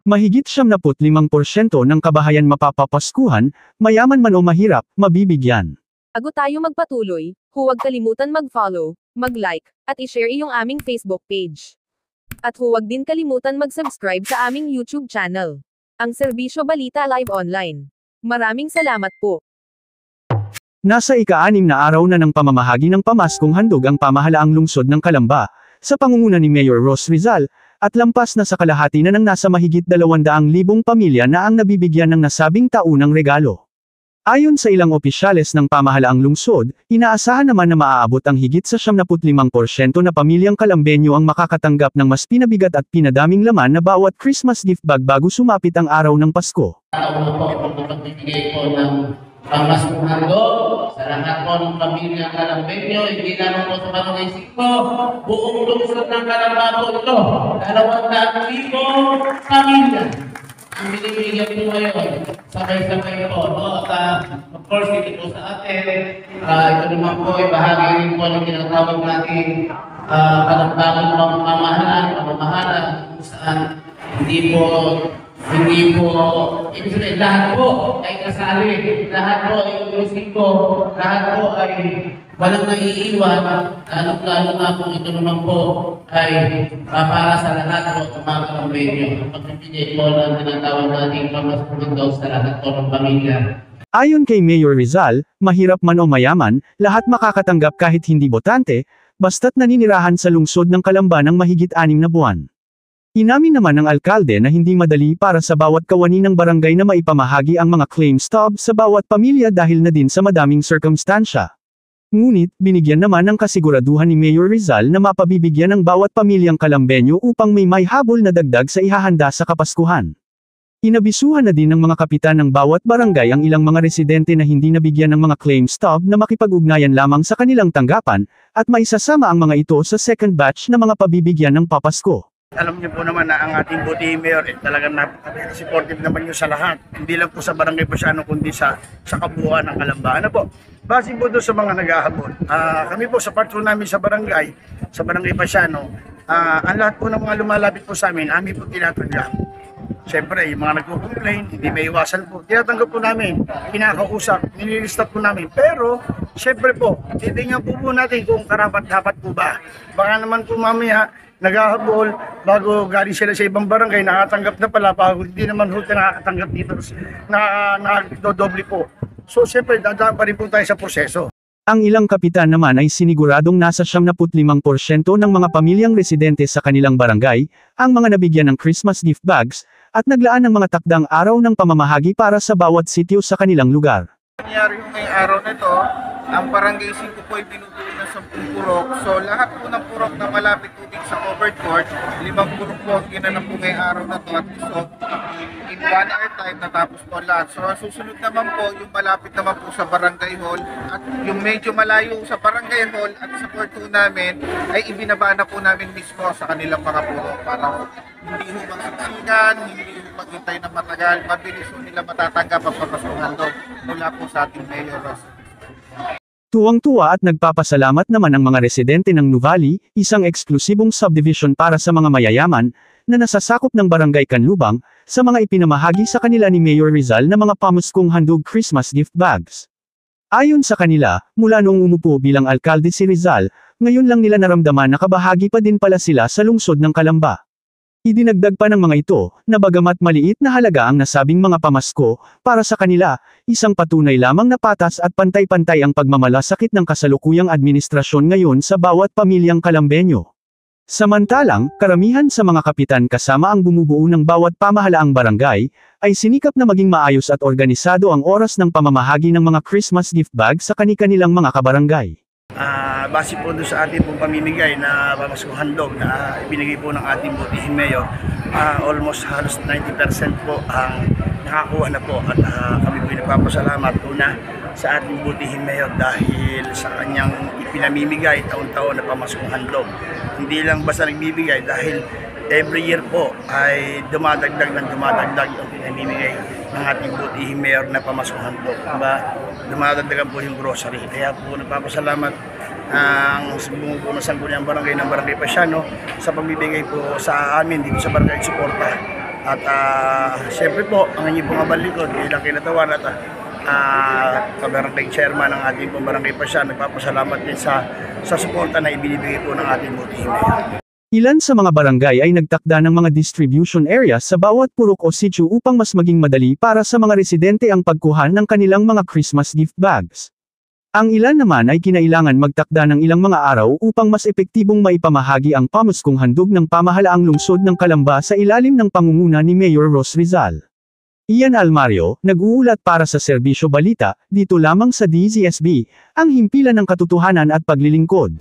Mahigit 75% ng kabahayan mapapapaskuhan, mayaman man o mahirap, mabibigyan. Bago tayo magpatuloy, huwag kalimutan mag-follow, mag-like, at i-share iyong aming Facebook page. At huwag din kalimutan mag-subscribe sa aming YouTube channel, ang Serbisyo Balita Live Online. Maraming salamat po. Nasa ika-6 na araw na ng pamamahagi ng pamaskong handog ang pamahalaang lungsod ng Calamba, sa pangunguna ni Mayor Ros Rizal, at lampas na sa kalahati na ng nasa mahigit 200,000 pamilya na ang nabibigyan ng nasabing taunang regalo. Ayon sa ilang opisyales ng pamahalaang lungsod, inaasahan naman na maaabot ang higit sa 75% na pamilyang Calambeño ang makakatanggap ng mas pinabigat at pinadaming laman na bawat Christmas gift bag bago sumapit ang araw ng Pasko. Magbibigay po ng pamaskong handog sa lahat po ng pamilya Calambeño, hindi lamang po sa Barangay 5, buong lungsod ng Calamba po ito, 200,000 pamilya. Ang binibigyan po ngayon, sabay-sabay po, no? At of course, hindi po sa atin, ito naman po ay bahagi rin po ng tinatawag natin kalambagan pamamahalan, kung saan hindi po, ibig sabihin, lahat po ay kasali, lahat po ay inklusibo, lahat po ay walang naiiwan, lalo na kung ito naman po ay para sa lahat po ng mga Calambeño. Pagpipigay po ng tinatawag natin pamaskong daw sa lahat po ng pamilya. Ayon kay Mayor Rizal, mahirap man o mayaman, lahat makakatanggap kahit hindi botante, basta't naninirahan sa lungsod ng Calamba ng mahigit 6 na buwan. Inamin naman ng alkalde na hindi madali para sa bawat kawani ng barangay na maipamahagi ang mga claim stub sa bawat pamilya dahil na din sa madaming sirkumstansya. Ngunit, binigyan naman ng kasiguraduhan ni Mayor Rizal na mapabibigyan ng bawat pamilyang Calambeño upang may habol na dagdag sa ihahanda sa Kapaskuhan. Inabisuhan na din ng mga kapitan ng bawat barangay ang ilang mga residente na hindi nabigyan ng mga claim stub na makipag-ugnayan lamang sa kanilang tanggapan, at maisasama ang mga ito sa second batch na mga pabibigyan ng papasko. Alam niyo po naman na ang ating butihing mayor talagang napaka-supportive naman niyo sa lahat. Hindi lang po sa Barangay Pasiano kundi sa kabuuan ng Calamba. Ano po? Base po doon sa mga naghahabol. Kami po sa part 2 namin sa Barangay Pasiano, ang lahat po ng mga lumalapit po sa amin, amin po tinatanggap. Siyempre, yung mga nagko-complain, hindi may iwasan po. Tinatanggap po namin, kinakausap, nililista po namin. Pero, siyempre po, titingnan po natin kung karapat-dapat po ba. Baka naman po mamaya, naghahabol, bago galing sila sa ibang barangay, nakatanggap na pala, bago hindi naman ho nakakatanggap dito, nakakadodoble po. So, siyempre, dadaan pa rin po tayo sa proseso. Ang ilang kapitan naman ay siniguradong nasa 75% ng mga pamilyang residente sa kanilang barangay, ang mga nabigyan ng Christmas gift bags, at naglaan ng mga takdang araw ng pamamahagi para sa bawat sitio sa kanilang lugar. Nangyari yung ngayong araw na ito, ang Barangay 5 po ay binubuo ng 10 purok. So lahat po ng purok na malapit tubig sa covered court, 5 purok po ang ginanap po ngayong araw na ito. At so, in 1 hour time natapos po lahat. So susunod naman po yung malapit naman po sa Barangay Hall, at yung medyo malayo sa Barangay Hall at sa court namin ay ibinaba na po namin mismo sa kanilang mga purok para hindi ho magsiksikan, hindi ho maghintay na matagal, mabilis ho nila matatanggap ang pamaskong handog mula po sa ating Mayor Ros. Tuwang-tuwa at nagpapasalamat naman ang mga residente ng Nuvali, isang eksklusibong subdivision para sa mga mayayaman, na nasasakop ng Barangay Canlubang, sa mga ipinamahagi sa kanila ni Mayor Rizal na mga pamaskong handog Christmas gift bags. Ayon sa kanila, mula noong umupo bilang alkalde si Rizal, ngayon lang nila naramdaman na kabahagi pa din pala sila sa lungsod ng Calamba. Idinagdag pa ng mga ito, na bagamat maliit na halaga ang nasabing mga pamasko, para sa kanila, isang patunay lamang na patas at pantay-pantay ang pagmamalasakit ng kasalukuyang administrasyon ngayon sa bawat pamilyang Calambeño. Samantalang, karamihan sa mga kapitan kasama ang bumubuo ng bawat pamahalaang barangay, ay sinikap na maging maayos at organisado ang oras ng pamamahagi ng mga Christmas gift bag sa kani-kanilang mga kabarangay. Base po doon sa ating pong pamimigay na pamaskong handog na ibinigay po ng ating butihing mayor, almost halos 90% po ang nakakuha na po, at kami po nagpapasalamat una sa ating butihing mayor dahil sa kanyang ipinamimigay taon-taon na pamaskong handog. Hindi lang basta nagbibigay dahil every year po ay dumadagdag ang pinamimigay ng ating butihing mayor na pamaskong handog. Dumadagdagan po yung grocery. Kaya po nagpapasalamat ang bumubuo ng Barangay Pasiano sa pagbibigay po sa amin dito sa Barangay Suporta At siyempre po, ang inyong pong abalikod bilang kinatawan at kabarangay chairman ng ating pong barangay Pasya, nagpapasalamat din sa suporta na ibinibigay po ng ating Buti Mayor. Ilan sa mga barangay ay nagtakda ng mga distribution area sa bawat purok o sitio upang mas maging madali para sa mga residente ang pagkuha ng kanilang mga Christmas gift bags. Ang ilan naman ay kinailangan magtakda ng ilang mga araw upang mas epektibong maipamahagi ang pamaskong handog ng pamahalaang lungsod ng Calamba sa ilalim ng pangunguna ni Mayor Ros Rizal. Ian Almario, nag-uulat para sa Serbisyo Balita, dito lamang sa DZSB, ang himpilan ng katotohanan at paglilingkod.